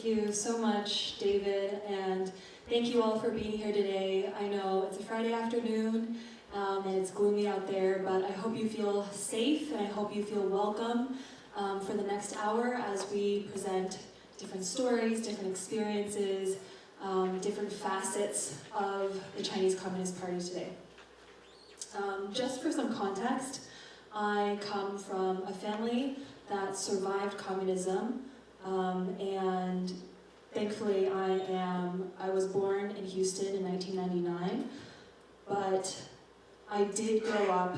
you so much, David, and thank you all for being here today. I know it's a Friday afternoon and it's gloomy out there, but I hope you feel safe and I hope you feel welcome for the next hour as we present different stories, different experiences, different facets of the Chinese Communist Party today. Just for some context, I come from a family that survived communism, and thankfully I was born in Houston in 1999, but I did grow up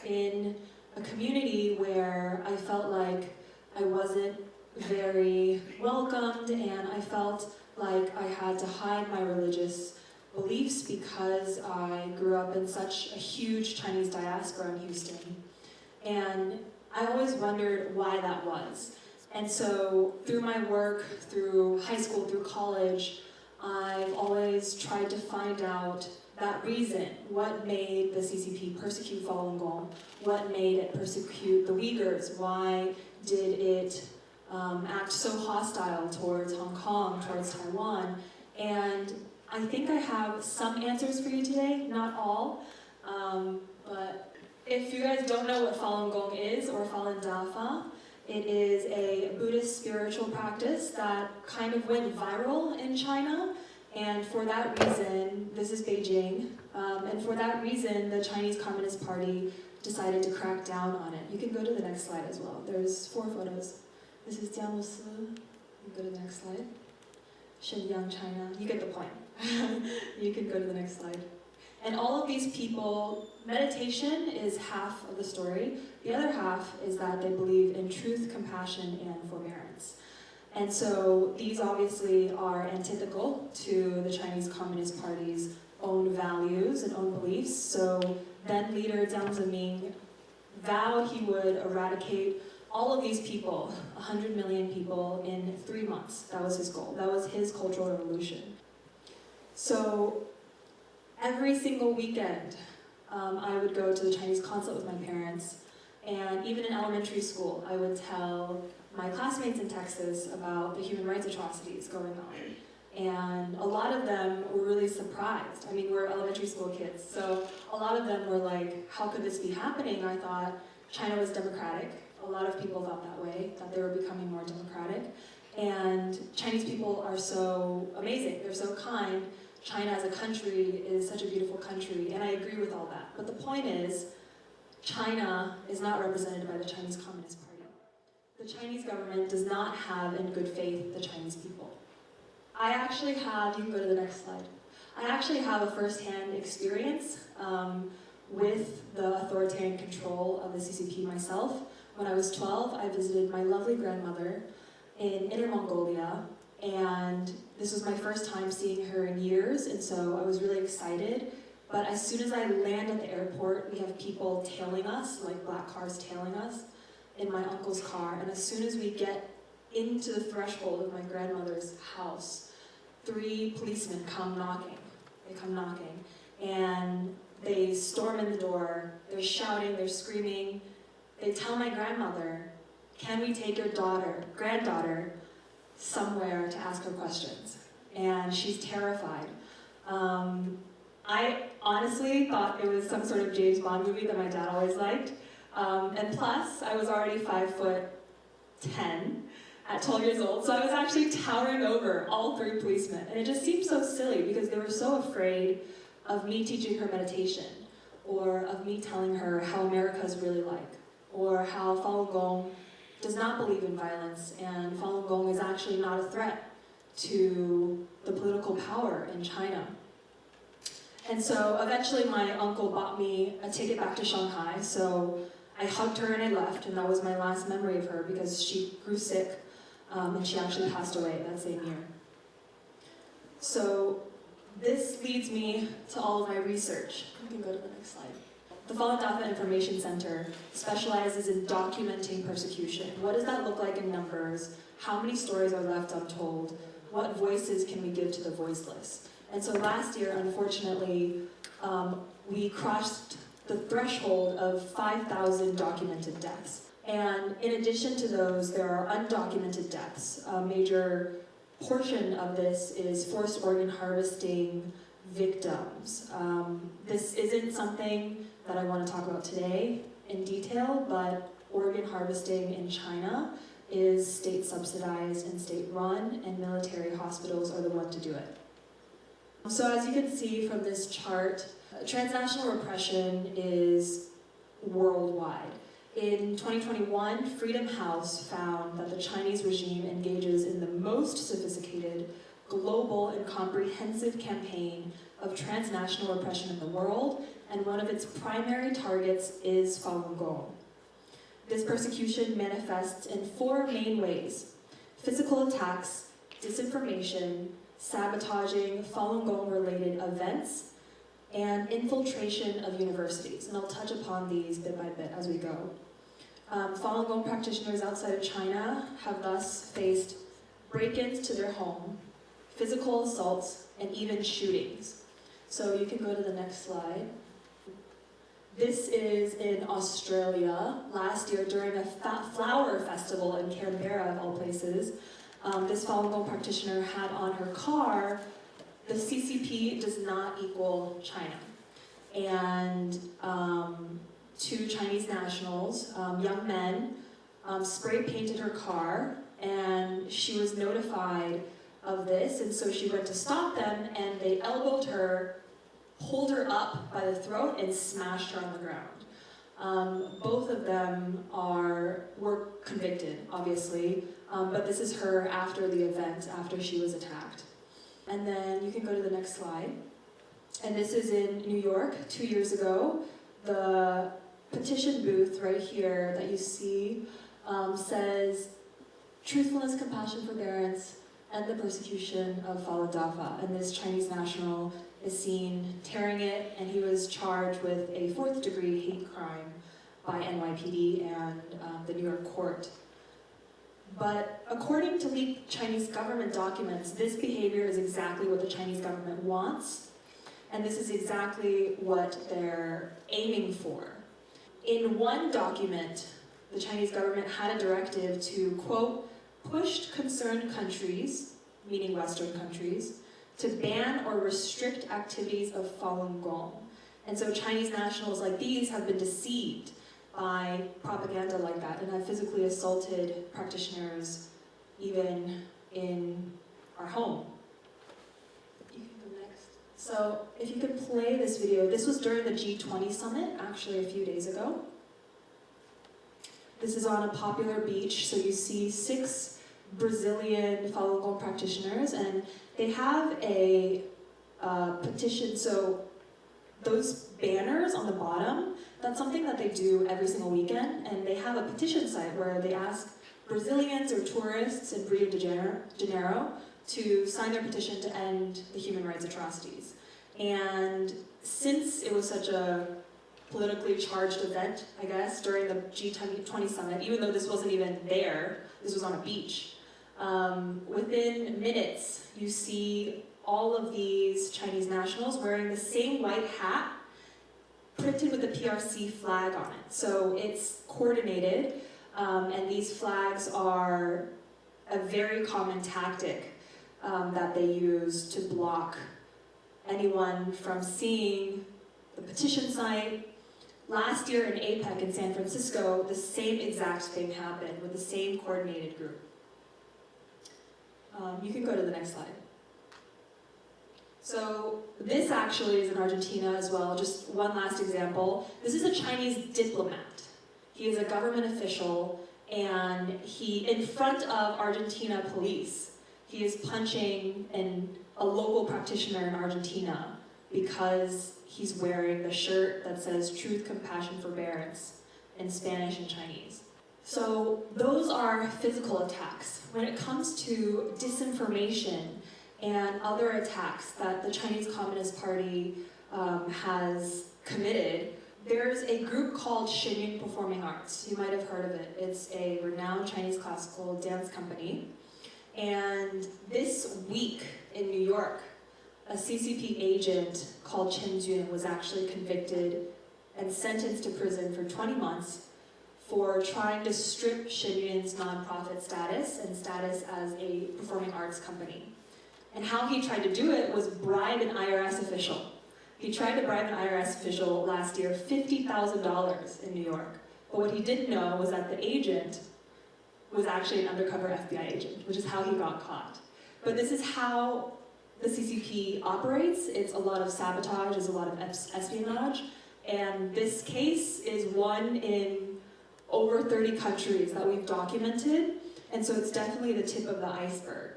in a community where I felt like I wasn't very welcomed, and I felt like I had to hide my religious beliefs because I grew up in such a huge Chinese diaspora in Houston. And I always wondered why that was. And so through my work, through high school, through college, I've always tried to find out that reason. What made the CCP persecute Falun Gong? What made it persecute the Uyghurs? Why did it act so hostile towards Hong Kong, towards Taiwan? And I think I have some answers for you today, not all, but if you guys don't know what Falun Gong is, or Falun Dafa, it is a Buddhist spiritual practice that kind of went viral in China, and for that reason, this is Beijing, and for that reason, the Chinese Communist Party decided to crack down on it. You can go to the next slide as well. There's 4 photos. This is Jianglusi. You go to the next slide. Shenyang, China. You get the point. You can go to the next slide. And all of these people, meditation is half of the story. The other half is that they believe in truth, compassion, and forbearance. And so these obviously are antithetical to the Chinese Communist Party's own values and own beliefs. So then leader Jiang Zemin vowed he would eradicate all of these people, 100 million people, in 3 months. That was his goal. That was his cultural revolution. So every single weekend, I would go to the Chinese consulate with my parents, and even in elementary school, I would tell my classmates in Texas about the human rights atrocities going on. And a lot of them were really surprised. I mean, we're elementary school kids, so a lot of them were like, how could this be happening? I thought China was democratic. A lot of people thought that way, that they were becoming more democratic. And Chinese people are so amazing, they're so kind. China as a country is such a beautiful country, and I agree with all that. But the point is, China is not represented by the Chinese Communist Party. The Chinese government does not have in good faith the Chinese people. I actually have, you can go to the next slide. I actually have a first-hand experience with the authoritarian control of the CCP myself. When I was 12, I visited my lovely grandmother in Inner Mongolia, and this was my first time seeing her in years, and so I was really excited. But as soon as I land at the airport, we have people tailing us, like black cars tailing us, in my uncle's car, and as soon as we get into the threshold of my grandmother's house, 3 policemen come knocking. They come knocking, and they storm in the door, they're shouting, they're screaming. They tell my grandmother, can we take your granddaughter, somewhere to ask her questions? And she's terrified. I honestly thought it was some sort of James Bond movie that my dad always liked. And plus, I was already 5'10" at 12 years old, so I was actually towering over all 3 policemen. And it just seemed so silly because they were so afraid of me teaching her meditation, or of me telling her how America is really like, or how Falun Gong does not believe in violence, and Falun Gong is actually not a threat to the political power in China. And so eventually my uncle bought me a ticket back to Shanghai, so I hugged her and I left, and that was my last memory of her because she grew sick, and she actually passed away that same year. So this leads me to all of my research. You can go to the next slide. The Falun Dafa Information Center specializes in documenting persecution. What does that look like in numbers? How many stories are left untold? What voices can we give to the voiceless? And so last year, unfortunately, we crossed the threshold of 5,000 documented deaths. And in addition to those, there are undocumented deaths. A major portion of this is forced organ harvesting victims. This isn't something that I want to talk about today in detail, but organ harvesting in China is state subsidized and state run, and military hospitals are the one to do it. So as you can see from this chart, transnational repression is worldwide. In 2021, Freedom House found that the Chinese regime engages in the most sophisticated, global, and comprehensive campaign of transnational repression in the world, and one of its primary targets is Falun Gong. This persecution manifests in 4 main ways: physical attacks, disinformation, sabotaging Falun Gong-related events, and infiltration of universities. And I'll touch upon these bit by bit as we go. Falun Gong practitioners outside of China have thus faced break-ins to their home, physical assaults, and even shootings. So you can go to the next slide. This is in Australia. Last year, during a flower festival in Canberra, of all places, this Falun Gong practitioner had on her car, "The CCP does not equal China." And 2 Chinese nationals, young men, spray painted her car, and she was notified of this, and so she went to stop them, and they elbowed her, pulled her up by the throat, and smashed her on the ground. Both of them were convicted, obviously, but this is her after the event, after she was attacked. And then you can go to the next slide. And this is in New York 2 years ago. The petition booth right here that you see says, "Truthfulness, compassion, forbearance, and the persecution of Falun Dafa." And this Chinese national is seen tearing it, and he was charged with a 4th-degree hate crime by NYPD and the New York court. But according to leaked Chinese government documents, this behavior is exactly what the Chinese government wants, and this is exactly what they're aiming for. In one document, the Chinese government had a directive to, quote, "push concerned countries," meaning Western countries, "to ban or restrict activities of Falun Gong." And so Chinese nationals like these have been deceived by propaganda like that, and have physically assaulted practitioners even in our home. You can go next. So if you could play this video, this was during the G20 summit, actually a few days ago. This is on a popular beach, so you see 6 Brazilian Falun Gong practitioners, and they have a petition. So those banners on the bottom, that's something that they do every single weekend, and they have a petition site where they ask Brazilians or tourists in Rio de Janeiro to sign their petition to end the human rights atrocities. And since it was such a politically charged event, I guess, during the G20 summit, even though this wasn't even there, this was on a beach, within minutes you see all of these Chinese nationals wearing the same white hat printed with the PRC flag on it. So it's coordinated, and these flags are a very common tactic that they use to block anyone from seeing the petition site. Last year in APEC in San Francisco, the same exact thing happened with the same coordinated group. You can go to the next slide. So this actually is in Argentina as well, just one last example. This is a Chinese diplomat. He is a government official, and in front of Argentina police, he is punching a local practitioner in Argentina because he's wearing the shirt that says "Truth, Compassion, Forbearance" in Spanish and Chinese. So those are physical attacks. When it comes to disinformation and other attacks that the Chinese Communist Party has committed, there's a group called Shenyun Performing Arts. You might have heard of it. It's a renowned Chinese classical dance company. And this week in New York, a CCP agent called Chen Jun was actually convicted and sentenced to prison for 20 months for trying to strip Xinyun's nonprofit status and status as a performing arts company. And how he tried to do it was bribe an IRS official. He tried to bribe an IRS official last year $50,000 in New York. But what he didn't know was that the agent was actually an undercover FBI agent, which is how he got caught. But this is how the CCP operates. It's a lot of sabotage, it's a lot of espionage. And this case is one in over 30 countries that we've documented. And so it's definitely the tip of the iceberg.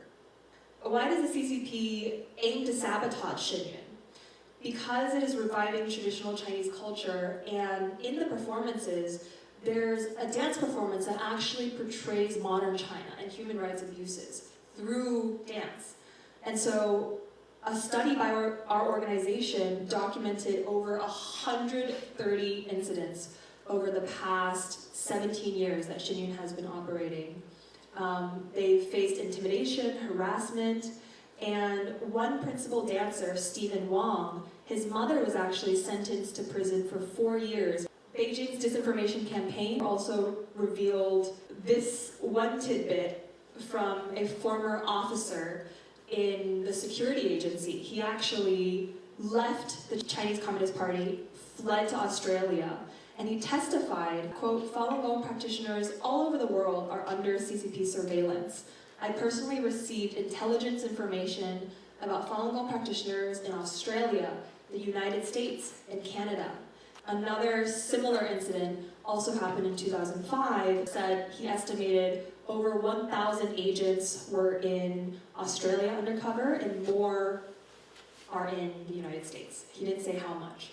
Why does the CCP aim to sabotage Xinyun? Because it is reviving traditional Chinese culture, and in the performances, there's a dance performance that actually portrays modern China and human rights abuses through dance. And so a study by our organization documented over 130 incidents over the past 17 years that Xinyun has been operating. They've faced intimidation, harassment, and one principal dancer, Stephen Wang, his mother was actually sentenced to prison for 4 years. Beijing's disinformation campaign also revealed this one tidbit from a former officer in the security agency. He actually left the Chinese Communist Party, fled to Australia, and he testified, quote, "Falun Gong practitioners all over the world are under CCP surveillance. I personally received intelligence information about Falun Gong practitioners in Australia, the United States, and Canada." Another similar incident also happened in 2005, said he estimated over 1,000 agents were in Australia undercover and more are in the United States. He didn't say how much.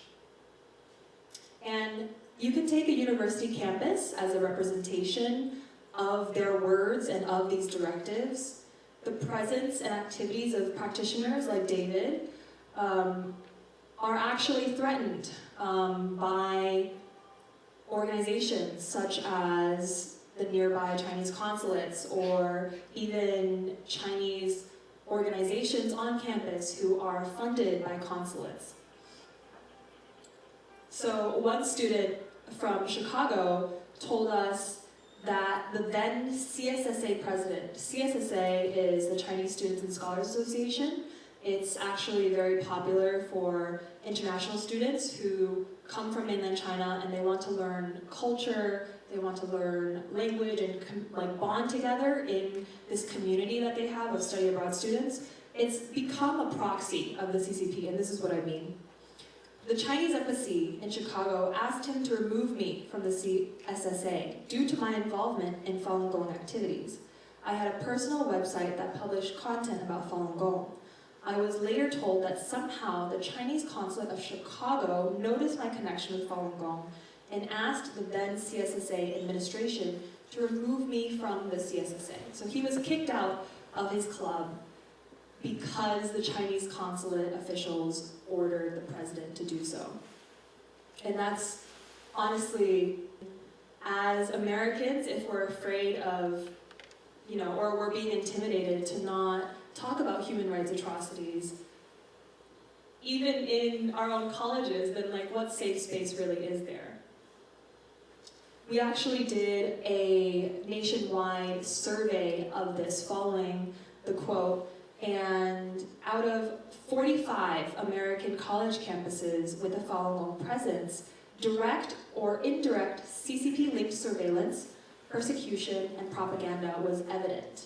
And you can take a university campus as a representation of their words and of these directives. The presence and activities of practitioners like David are actually threatened by organizations such as the nearby Chinese consulates or even Chinese organizations on campus who are funded by consulates. So one student from Chicago told us that the then CSSA president, CSSA is the Chinese Students and Scholars Association. It's actually very popular for international students who come from mainland China and they want to learn culture, they want to learn language and bond together in this community that they have of study abroad students. It's become a proxy of the CCP, and this is what I mean. The Chinese embassy in Chicago asked him to remove me from the CSSA due to my involvement in Falun Gong activities. I had a personal website that published content about Falun Gong. I was later told that somehow the Chinese consulate of Chicago noticed my connection with Falun Gong and asked the then CSSA administration to remove me from the CSSA. So he was kicked out of his club because the Chinese consulate officials ordered the president to do so. And that's honestly, as Americans, if we're afraid of, or we're being intimidated to not talk about human rights atrocities, even in our own colleges, then what safe space really is there? We actually did a nationwide survey of this following the quote, and out of 45 American college campuses with a Falun Gong presence, direct or indirect CCP-linked surveillance, persecution, and propaganda was evident.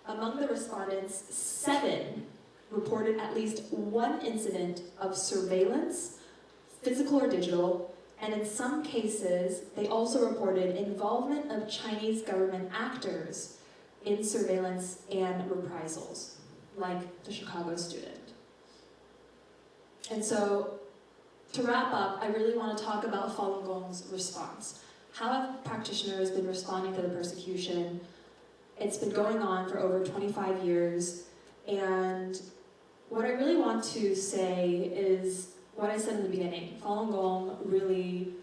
Among the respondents, 7 reported at least one incident of surveillance, physical or digital, and in some cases, they also reported involvement of Chinese government actors in surveillance and reprisals, like the Chicago student. And so, to wrap up, I really want to talk about Falun Gong's response. How have practitioners been responding to the persecution? It's been going on for over 25 years, and what I really want to say is what I said in the beginning. Falun Gong really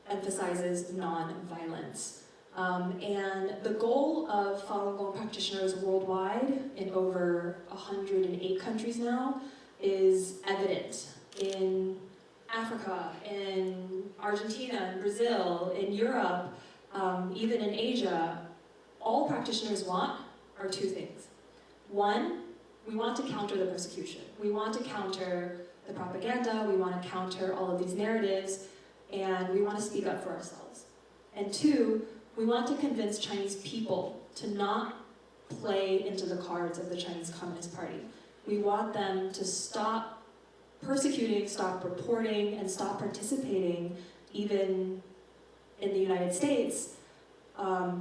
emphasizes non-violence. And the goal of Falun Gong practitioners worldwide, in over 108 countries now, is evident in Africa, in Argentina, in Brazil, in Europe, even in Asia, all practitioners want are two things. One, we want to counter the persecution. We want to counter the propaganda, we want to counter all of these narratives, and we want to speak up for ourselves. And two, we want to convince Chinese people to not play into the cards of the Chinese Communist Party. We want them to stop persecuting, stop reporting, and stop participating, even in the United States,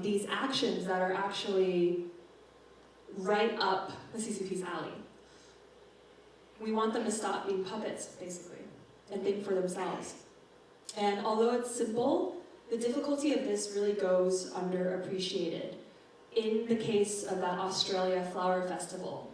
these actions that are actually right up the CCP's alley. We want them to stop being puppets, basically, and think for themselves. And although it's simple, the difficulty of this really goes underappreciated. In the case of that Australia Flower Festival,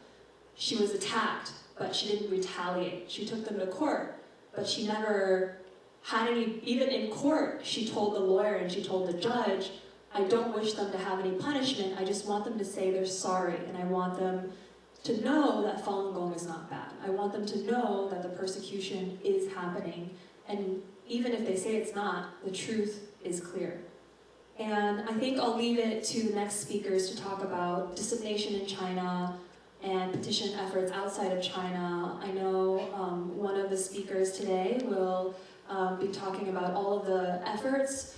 she was attacked, but she didn't retaliate. She took them to court, but she never had any, even in court, she told the lawyer and she told the judge, I don't wish them to have any punishment, I just want them to say they're sorry, and I want them to know that Falun Gong is not bad. I want them to know that the persecution is happening, and even if they say it's not, the truth is clear. And I think I'll leave it to the next speakers to talk about dissemination in China and petition efforts outside of China. I know one of the speakers today will be talking about all of the efforts,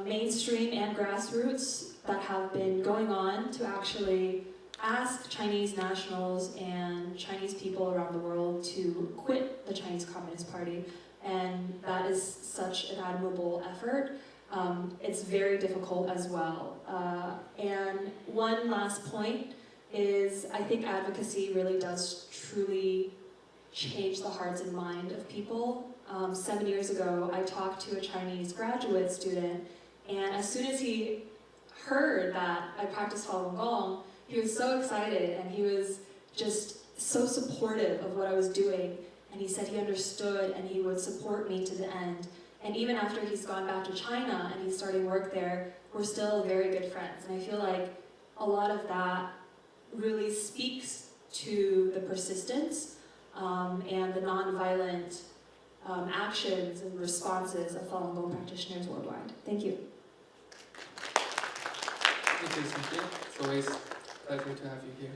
mainstream and grassroots, that have been going on to actually ask Chinese nationals and Chinese people around the world to quit the Chinese Communist Party. And that is such an admirable effort. It's very difficult as well. And one last point is, I think advocacy really does truly change the hearts and mind of people. 7 years ago, I talked to a Chinese graduate student, and as soon as he heard that I practiced Falun Gong, he was so excited, and he was just so supportive of what I was doing. And he said he understood, and he would support me to the end. And even after he's gone back to China and he's starting work there, we're still very good friends. And I feel like a lot of that really speaks to the persistence and the nonviolent actions and responses of Falun Gong practitioners worldwide. Thank you. Thank you, Cynthia. It's always a pleasure to have you here.